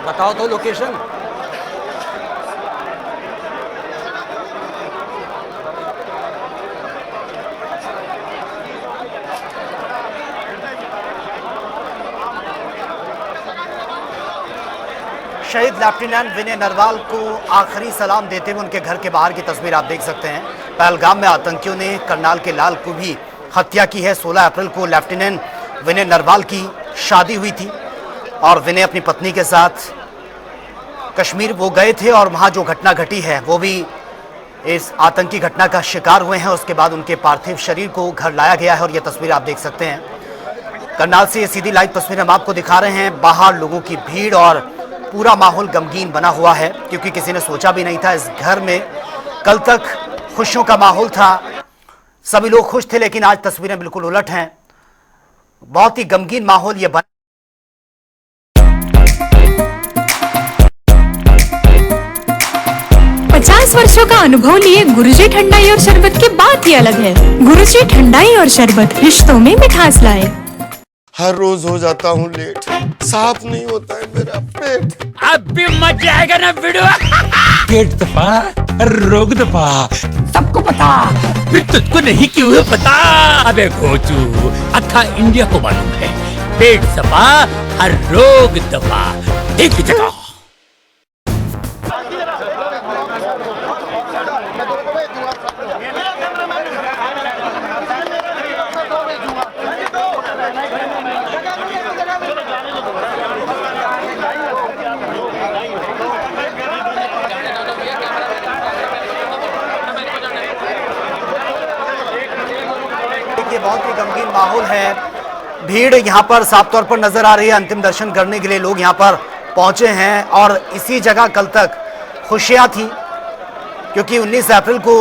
बताओ तो लोकेशन। शहीद लेफ्टिनेंट विनय नरवाल को आखिरी सलाम देते हुए उनके घर के बाहर की तस्वीर आप देख सकते हैं। पहलगाम में आतंकियों ने करनाल के लाल को भी हत्या की है। 16 अप्रैल को लेफ्टिनेंट विनय नरवाल की शादी हुई थी और विनय अपनी पत्नी के साथ कश्मीर वो गए थे और वहाँ जो घटना घटी है वो भी इस आतंकी घटना का शिकार हुए हैं। उसके बाद उनके पार्थिव शरीर को घर लाया गया है और ये तस्वीर आप देख सकते हैं। करनाल से ये सीधी लाइव तस्वीर हम आपको दिखा रहे हैं। बाहर लोगों की भीड़ और पूरा माहौल गमगीन बना हुआ है क्योंकि किसी ने सोचा भी नहीं था इस घर में कल तक खुशियों का माहौल था, सभी लोग खुश थे, लेकिन आज तस्वीरें बिल्कुल उलट हैं। बहुत ही गमगीन माहौल ये बना। 50 वर्षों का अनुभव लिए गुरुजी ठंडाई और शरबत की बात ही अलग है। गुरुजी ठंडाई और शरबत रिश्तों में मिठास लाए। हर रोज हो जाता हूँ लेट, साफ नहीं होता है मेरा पेट। अब भी मजा आएगा ना वीडियो। पेट दफा, रोग दफा, सबको पता, फिर तुझको नहीं क्यों है पता। अबे घोचू, अक्खा इंडिया को मालूम है, पेट सफा, हर रोग दफा, एक ही जगह। ये बहुत ही गमगीन माहौल है। भीड़ यहाँ पर साफ तौर पर नजर आ रही है। अंतिम दर्शन करने के लिए लोग यहाँ पर पहुंचे हैं और इसी जगह कल तक खुशियां थी क्योंकि 19 अप्रैल को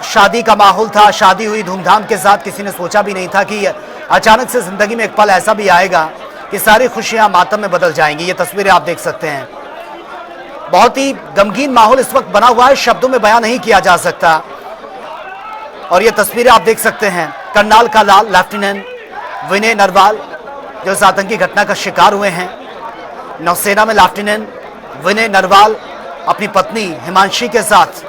शादी का माहौल था। शादी हुई धूमधाम के साथ। किसी ने सोचा भी नहीं था कि अचानक से जिंदगी में एक पल ऐसा भी आएगा कि सारी खुशियां मातम में बदल जाएंगी। ये तस्वीरें आप देख सकते हैं। बहुत ही गमगीन माहौल इस वक्त बना हुआ है, शब्दों में बयां नहीं किया जा सकता। और ये तस्वीरें आप देख सकते हैं। करनाल का लाल लेफ्टिनेंट विनय नरवाल जो इस आतंकी घटना का शिकार हुए हैं। नौसेना में लेफ्टिनेंट विनय नरवाल अपनी पत्नी हिमांशी के साथ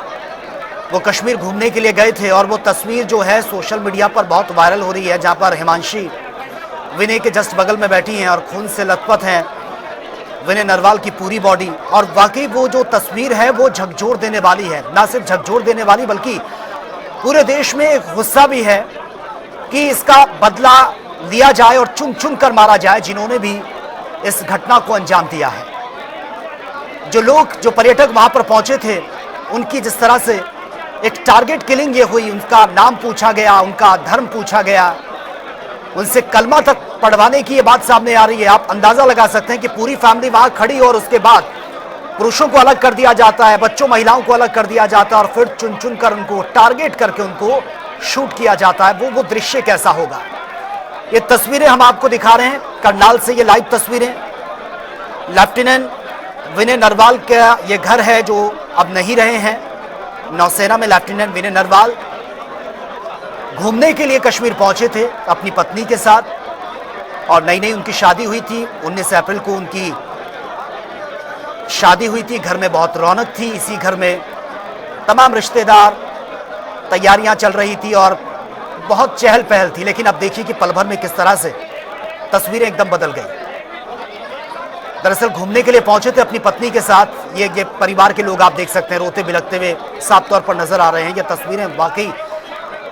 वो कश्मीर घूमने के लिए गए थे और वो तस्वीर जो है सोशल मीडिया पर बहुत वायरल हो रही है, जहां पर हिमांशी विनय के जस्ट बगल में बैठी हैं और खून से लथपथ हैं विनय नरवाल की पूरी बॉडी। और वाकई वो जो तस्वीर है वो झकझोर देने वाली है। ना सिर्फ झकझोर देने वाली बल्कि पूरे देश में एक गुस्सा भी है कि इसका बदला लिया जाए और चुन चुन कर मारा जाए जिन्होंने भी इस घटना को अंजाम दिया है। जो लोग, जो पर्यटक वहां पर पहुंचे थे, उनकी जिस तरह से एक टारगेट किलिंग ये हुई, उनका नाम पूछा गया, उनका धर्म पूछा गया, उनसे कलमा तक पढ़वाने की ये बात सामने आ रही है। आप अंदाजा लगा सकते हैं कि पूरी फैमिली वहां खड़ी और उसके बाद पुरुषों को अलग कर दिया जाता है, बच्चों महिलाओं को अलग कर दिया जाता है और फिर चुन चुन कर उनको टारगेट करके उनको शूट किया जाता है। वो दृश्य कैसा होगा। ये तस्वीरें हम आपको दिखा रहे हैं करनाल से, ये लाइव तस्वीरें। लेफ्टिनेंट विनय नरवाल का ये घर है जो अब नहीं रहे हैं। नौसेना में लेफ्टिनेंट विनय नरवाल घूमने के लिए कश्मीर पहुंचे थे अपनी पत्नी के साथ और नई नई उनकी शादी हुई थी। 19 अप्रैल को उनकी शादी हुई थी। घर में बहुत रौनक थी। इसी घर में तमाम रिश्तेदार, तैयारियां चल रही थी और बहुत चहल पहल थी। लेकिन अब देखिए कि पल भर में किस तरह से तस्वीरें एकदम बदल गई। दरअसल घूमने के लिए पहुंचे थे अपनी पत्नी के साथ। ये परिवार के लोग आप देख सकते हैं रोते बिलखते हुए साफ तौर पर नजर आ रहे हैं। ये तस्वीरें वाकई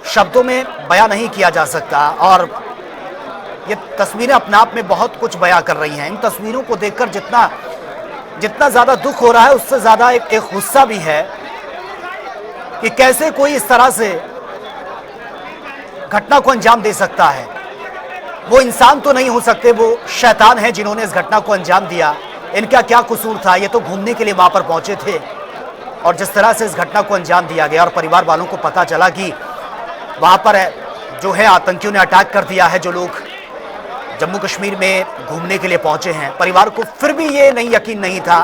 शब्दों में बयां नहीं किया जा सकता और ये तस्वीरें अपने आप में बहुत कुछ बयां कर रही हैं। इन तस्वीरों को देखकर जितना जितना ज्यादा दुख हो रहा है उससे ज्यादा एक गुस्सा भी है कि कैसे कोई इस तरह से घटना को अंजाम दे सकता है। वो इंसान तो नहीं हो सकते, वो शैतान है जिन्होंने इस घटना को अंजाम दिया। इनका क्या कसूर था? ये तो घूमने के लिए वहां पर पहुंचे थे और जिस तरह से इस घटना को अंजाम दिया गया और परिवार वालों को पता चला कि वहां पर जो है आतंकियों ने अटैक कर दिया है, जो लोग जम्मू कश्मीर में घूमने के लिए पहुंचे हैं, परिवार को फिर भी ये नहीं यकीन नहीं था।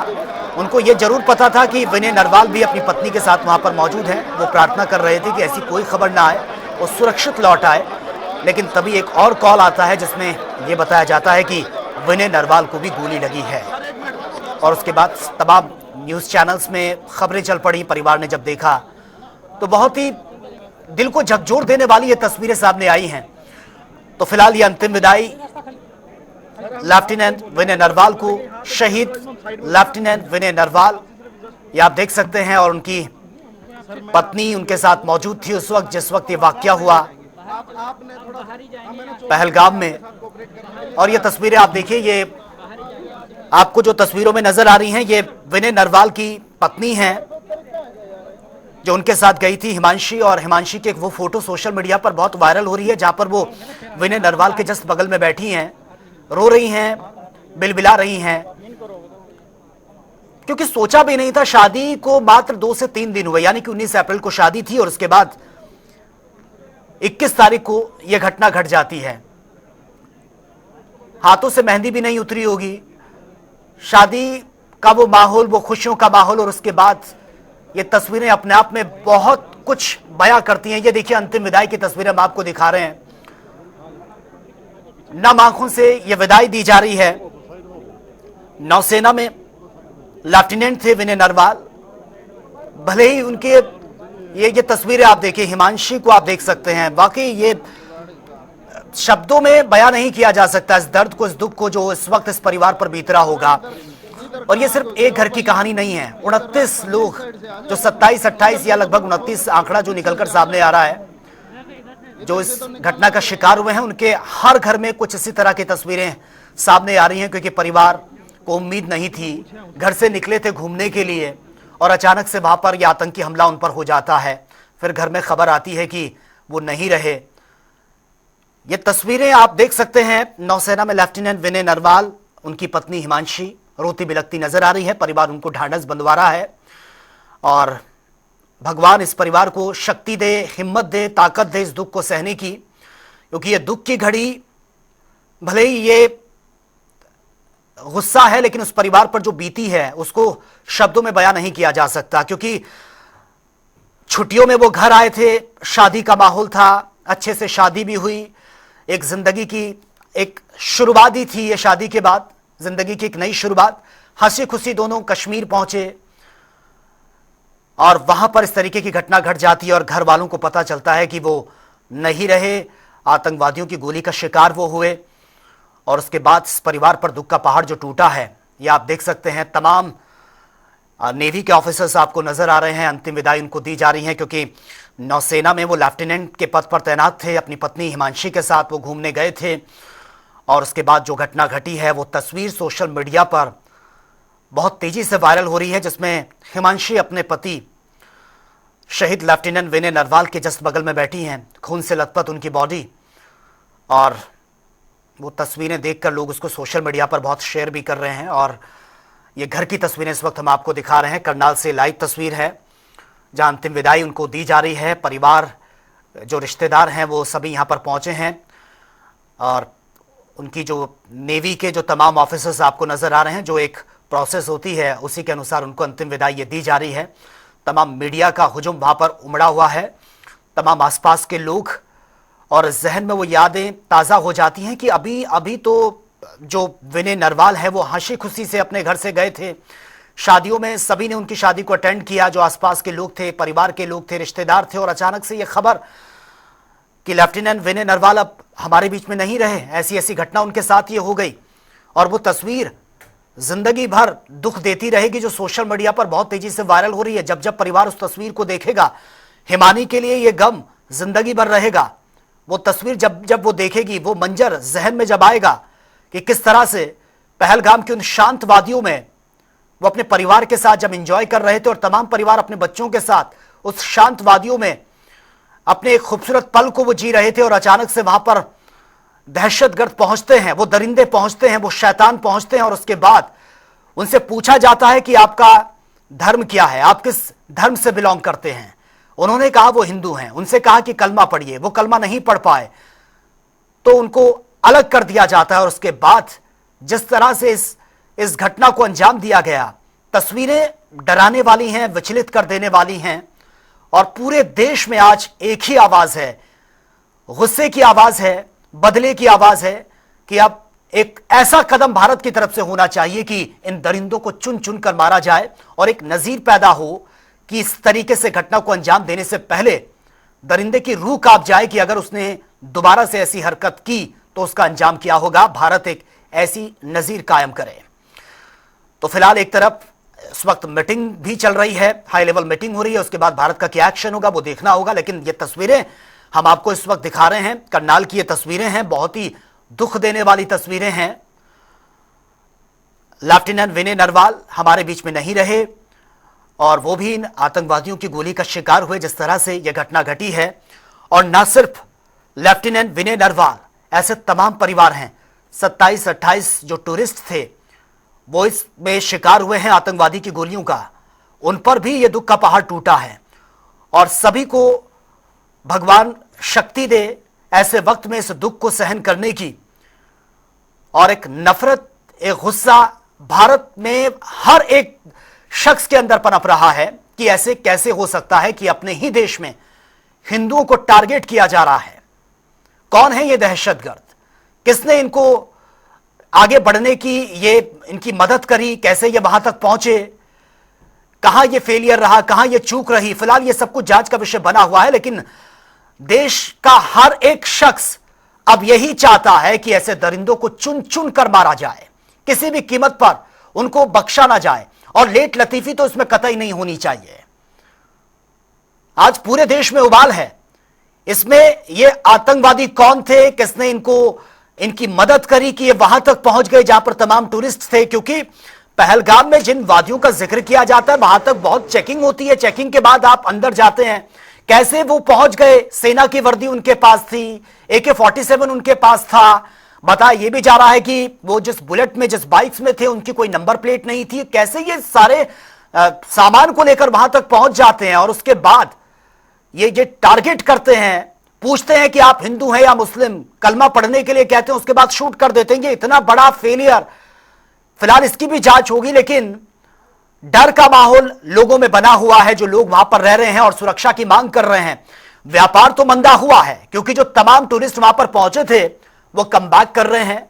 उनको ये जरूर पता था कि विनय नरवाल भी अपनी पत्नी के साथ वहां पर मौजूद हैं। वो प्रार्थना कर रहे थे कि ऐसी कोई खबर ना आए, वो सुरक्षित लौट आए। लेकिन तभी एक और कॉल आता है जिसमें यह बताया जाता है कि विनय नरवाल को भी गोली लगी है और उसके बाद तमाम न्यूज चैनल्स में खबरें चल पड़ी। परिवार ने जब देखा तो बहुत ही दिल को झकझोर देने वाली ये तस्वीरें सामने आई हैं। तो फिलहाल ये अंतिम विदाई लेफ्टिनेंट विनय नरवाल को, शहीद लेफ्टिनेंट विनय नरवाल, ये आप देख सकते हैं, और उनकी पत्नी उनके साथ मौजूद थी उस वक्त जिस वक्त ये वाकया हुआ पहलगाम में। और ये तस्वीरें आप देखिए, ये आपको जो तस्वीरों में नजर आ रही हैं ये विनय नरवाल की पत्नी हैं जो उनके साथ गई थी, हिमांशी। और हिमांशी की एक वो फोटो सोशल मीडिया पर बहुत वायरल हो रही है जहां पर वो विनय नरवाल के जस्ट बगल में बैठी हैं, रो रही हैं, बिलबिला रही हैं, क्योंकि सोचा भी नहीं था। शादी को मात्र 2 से 3 दिन हुए, यानी कि 19 अप्रैल को शादी थी और उसके बाद 21 तारीख को यह घटना घट जाती है। हाथों से मेहंदी भी नहीं उतरी होगी, शादी का वो माहौल, वो खुशियों का माहौल, और उसके बाद ये तस्वीरें अपने आप में बहुत कुछ बयां करती हैं। ये देखिए अंतिम विदाई की तस्वीरें हम आपको दिखा रहे हैं। नम आंखों से ये विदाई दी जा रही है। नौसेना में लेफ्टिनेंट थे विनय नरवाल। भले ही उनके ये तस्वीरें आप देखिए, हिमांशी को आप देख सकते हैं, वाकई ये शब्दों में बयां नहीं किया जा सकता इस दर्द को, इस दुख को जो इस वक्त इस परिवार पर बीत रहा होगा। और ये सिर्फ एक घर की कहानी नहीं है। 29 लोग जो 27-28 या लगभग 29 आंकड़ा जो निकलकर सामने आ रहा है, जो इस घटना का शिकार हुए हैं, उनके हर घर में कुछ इसी तरह की तस्वीरें सामने आ रही हैं। क्योंकि परिवार को उम्मीद नहीं थी, घर से निकले थे घूमने के लिए और अचानक से वहां पर यह आतंकी हमला उन पर हो जाता है। फिर घर में खबर आती है कि वो नहीं रहे। ये तस्वीरें आप देख सकते हैं, नौसेना में लेफ्टिनेंट विनय नरवाल, उनकी पत्नी हिमांशी रोती बिलखती नजर आ रही है। परिवार उनको ढांढस बंधवा रहा है और भगवान इस परिवार को शक्ति दे, हिम्मत दे, ताकत दे इस दुख को सहने की। क्योंकि ये दुख की घड़ी, भले ही ये गुस्सा है, लेकिन उस परिवार पर जो बीती है उसको शब्दों में बयां नहीं किया जा सकता। क्योंकि छुट्टियों में वो घर आए थे, शादी का माहौल था, अच्छे से शादी भी हुई, एक जिंदगी की एक शुरुआत ही थी ये शादी के बाद, जिंदगी की एक नई शुरुआत। हंसी खुशी दोनों कश्मीर पहुंचे और वहां पर इस तरीके की घटना घट जाती है और घर वालों को पता चलता है कि वो नहीं रहे, आतंकवादियों की गोली का शिकार वो हुए। और उसके बाद इस परिवार पर दुख का पहाड़ जो टूटा है, ये आप देख सकते हैं। तमाम नेवी के ऑफिसर्स आपको नजर आ रहे हैं, अंतिम विदाई उनको दी जा रही है। क्योंकि नौसेना में वो लेफ्टिनेंट के पद पर तैनात थे, अपनी पत्नी हिमांशी के साथ वो घूमने गए थे। और उसके बाद जो घटना घटी है, वो तस्वीर सोशल मीडिया पर बहुत तेजी से वायरल हो रही है, जिसमें हिमांशी अपने पति शहीद लेफ्टिनेंट विनय नरवाल के जस्ट बगल में बैठी हैं, खून से लथपथ उनकी बॉडी। और वो तस्वीरें देखकर लोग उसको सोशल मीडिया पर बहुत शेयर भी कर रहे हैं। और ये घर की तस्वीरें इस वक्त हम आपको दिखा रहे हैं, करनाल से लाइव तस्वीर है जहां अंतिम विदाई उनको दी जा रही है। परिवार, जो रिश्तेदार हैं, वो सभी यहाँ पर पहुंचे हैं और उनकी जो नेवी के जो तमाम ऑफिसर्स आपको नजर आ रहे हैं, जो एक प्रोसेस होती है उसी के अनुसार उनको अंतिम विदाई ये दी जा रही है। तमाम मीडिया का हुजूम वहां पर उमड़ा हुआ है, तमाम आसपास के लोग, और जहन में वो यादें ताज़ा हो जाती हैं कि अभी अभी तो जो विनय नरवाल है वो हंसी खुशी से अपने घर से गए थे, शादियों में सभी ने उनकी शादी को अटेंड किया, जो आसपास के लोग थे, परिवार के लोग थे, रिश्तेदार थे। और अचानक से ये खबर कि लेफ्टिनेंट विनय नरवाल अब हमारे बीच में नहीं रहे, ऐसी ऐसी घटना उनके साथ ये हो गई। और वो तस्वीर जिंदगी भर दुख देती रहेगी, जो सोशल मीडिया पर बहुत तेजी से वायरल हो रही है। जब जब परिवार उस तस्वीर को देखेगा, हिमानी के लिए ये गम जिंदगी भर रहेगा। वो तस्वीर जब जब वो देखेगी, वो मंजर जहन में जब आएगा कि किस तरह से पहलगाम की उन शांत वादियों में वो अपने परिवार के साथ जब एंजॉय कर रहे थे और तमाम परिवार अपने बच्चों के साथ उस शांत वादियों में अपने एक खूबसूरत पल को वो जी रहे थे और अचानक से वहां पर दहशतगर्द पहुंचते हैं, वो दरिंदे पहुंचते हैं, वो शैतान पहुंचते हैं और उसके बाद उनसे पूछा जाता है कि आपका धर्म क्या है, आप किस धर्म से बिलोंग करते हैं। उन्होंने कहा वो हिंदू हैं। उनसे कहा कि कलमा पढ़िए, वो कलमा नहीं पढ़ पाए तो उनको अलग कर दिया जाता है। और उसके बाद जिस तरह से इस घटना को अंजाम दिया गया, तस्वीरें डराने वाली हैं, विचलित कर देने वाली हैं। और पूरे देश में आज एक ही आवाज है, गुस्से की आवाज है, बदले की आवाज है कि अब एक ऐसा कदम भारत की तरफ से होना चाहिए कि इन दरिंदों को चुन चुन कर मारा जाए और एक नजीर पैदा हो कि इस तरीके से घटना को अंजाम देने से पहले दरिंदे की रूह कांप जाए कि अगर उसने दोबारा से ऐसी हरकत की तो उसका अंजाम क्या होगा। भारत एक ऐसी नजीर कायम करे। तो फिलहाल एक तरफ इस वक्त मीटिंग भी चल रही है, हाई लेवल मीटिंग हो रही है, उसके बाद भारत का क्या एक्शन होगा वो देखना होगा। लेकिन ये तस्वीरें हम आपको इस वक्त दिखा रहे हैं, करनाल की ये तस्वीरें हैं, बहुत ही दुख देने वाली तस्वीरें हैं। लेफ्टिनेंट विनय नरवाल हमारे बीच में नहीं रहे और वो भी इन आतंकवादियों की गोली का शिकार हुए जिस तरह से यह घटना घटी है। और न सिर्फ लेफ्टिनेंट विनय नरवाल, ऐसे तमाम परिवार हैं, 27-28 जो टूरिस्ट थे वो इसमें शिकार हुए हैं आतंकवादी की गोलियों का। उन पर भी यह दुख का पहाड़ टूटा है और सभी को भगवान शक्ति दे ऐसे वक्त में इस दुख को सहन करने की। और एक नफरत, एक गुस्सा भारत में हर एक शख्स के अंदर पनप रहा है कि ऐसे कैसे हो सकता है कि अपने ही देश में हिंदुओं को टारगेट किया जा रहा है। कौन है ये दहशतगर्द, किसने इनको आगे बढ़ने की ये इनकी मदद करी, कैसे ये वहां तक पहुंचे, कहां ये फेलियर रहा, कहां ये चूक रही। फिलहाल ये सब कुछ जांच का विषय बना हुआ है। लेकिन देश का हर एक शख्स अब यही चाहता है कि ऐसे दरिंदों को चुन चुन कर मारा जाए, किसी भी कीमत पर उनको बख्शा ना जाए। और लेट लतीफी तो इसमें कतई नहीं होनी चाहिए। आज पूरे देश में उबाल है, इसमें ये आतंकवादी कौन थे, किसने इनकी मदद करी कि ये वहां तक पहुंच गए जहां पर तमाम टूरिस्ट थे। क्योंकि पहलगाम में जिन वादियों का जिक्र किया जाता है वहां तक बहुत चेकिंग होती है, चेकिंग के बाद आप अंदर जाते हैं। कैसे वो पहुंच गए, सेना की वर्दी उनके पास थी, AK-47 उनके पास था। बताया ये भी जा रहा है कि वो जिस बुलेट में, जिस बाइक्स में थे उनकी कोई नंबर प्लेट नहीं थी। कैसे ये सारे सामान को लेकर वहां तक पहुंच जाते हैं और उसके बाद ये टारगेट करते हैं, पूछते हैं कि आप हिंदू हैं या मुस्लिम, कलमा पढ़ने के लिए कहते हैं, उसके बाद शूट कर देते हैं। ये इतना बड़ा फेलियर। फिलहाल इसकी भी जांच होगी, लेकिन डर का माहौल लोगों में बना हुआ है जो लोग वहां पर रह रहे हैं और सुरक्षा की मांग कर रहे हैं। व्यापार तो मंदा हुआ है क्योंकि जो तमाम टूरिस्ट वहां पर पहुंचे थे वो कम बैक कर रहे हैं।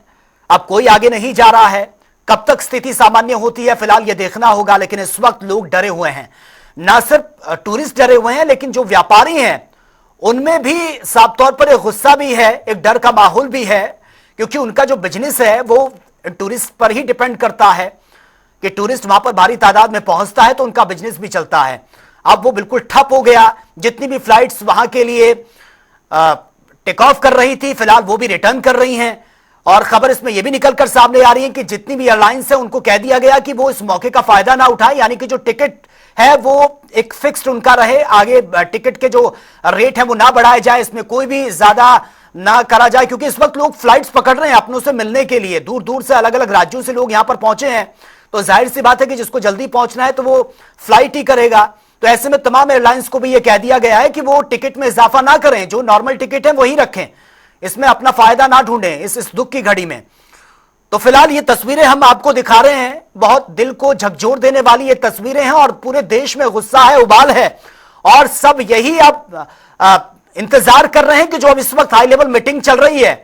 अब कोई आगे नहीं जा रहा है। कब तक स्थिति सामान्य होती है फिलहाल ये देखना होगा। लेकिन इस वक्त लोग डरे हुए हैं, ना सिर्फ टूरिस्ट डरे हुए हैं लेकिन जो व्यापारी हैं उनमें भी साफ तौर पर एक गुस्सा भी है, एक डर का माहौल भी है। क्योंकि उनका जो बिजनेस है वो टूरिस्ट पर ही डिपेंड करता है कि टूरिस्ट वहां पर भारी तादाद में पहुंचता है तो उनका बिजनेस भी चलता है। अब वो बिल्कुल ठप हो गया। जितनी भी फ्लाइट्स वहां के लिए टेक ऑफ कर रही थी फिलहाल वो भी रिटर्न कर रही हैं। और खबर इसमें यह भी निकलकर सामने आ रही है कि जितनी भी एयरलाइंस है उनको कह दिया गया कि वो इस मौके का फायदा ना उठाए, यानी कि जो टिकट है वो एक फिक्स्ड उनका रहे, आगे टिकट के जो रेट है वो ना बढ़ाए जाए, इसमें कोई भी ज्यादा ना करा जाए। क्योंकि इस वक्त लोग फ्लाइट्स पकड़ रहे हैं अपनों से मिलने के लिए, दूर दूर से अलग अलग राज्यों से लोग यहां पर पहुंचे हैं। तो जाहिर सी बात है कि जिसको जल्दी पहुंचना है तो वो फ्लाइट ही करेगा। तो ऐसे में तमाम एयरलाइंस को भी यह कह दिया गया है कि वो टिकट में इजाफा ना करें, जो नॉर्मल टिकट है वही रखें, इसमें अपना फायदा ना ढूंढें इस दुख की घड़ी में। तो फिलहाल ये तस्वीरें हम आपको दिखा रहे हैं, बहुत दिल को झकझोर देने वाली ये तस्वीरें हैं और पूरे देश में गुस्सा है, उबाल है और सब यही अब इंतजार कर रहे हैं कि जो अब इस वक्त हाई लेवल मीटिंग चल रही है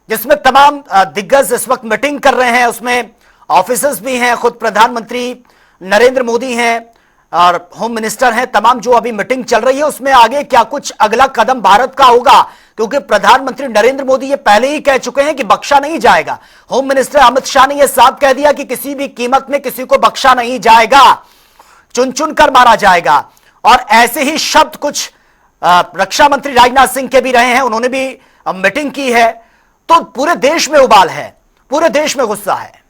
जिसमें तमाम दिग्गज इस वक्त मीटिंग कर रहे हैं, उसमें ऑफिसर्स भी हैं, खुद प्रधानमंत्री नरेंद्र मोदी हैं और होम मिनिस्टर हैं, तमाम जो अभी मीटिंग चल रही है उसमें आगे क्या कुछ अगला कदम भारत का होगा। क्योंकि प्रधानमंत्री नरेंद्र मोदी ये पहले ही कह चुके हैं कि बख्शा नहीं जाएगा। होम मिनिस्टर अमित शाह ने यह साफ कह दिया कि किसी भी कीमत में किसी को बख्शा नहीं जाएगा, चुन चुन कर मारा जाएगा। और ऐसे ही शब्द कुछ रक्षा मंत्री राजनाथ सिंह के भी रहे हैं, उन्होंने भी मीटिंग की है। तो पूरे देश में उबाल है, पूरे देश में गुस्सा है।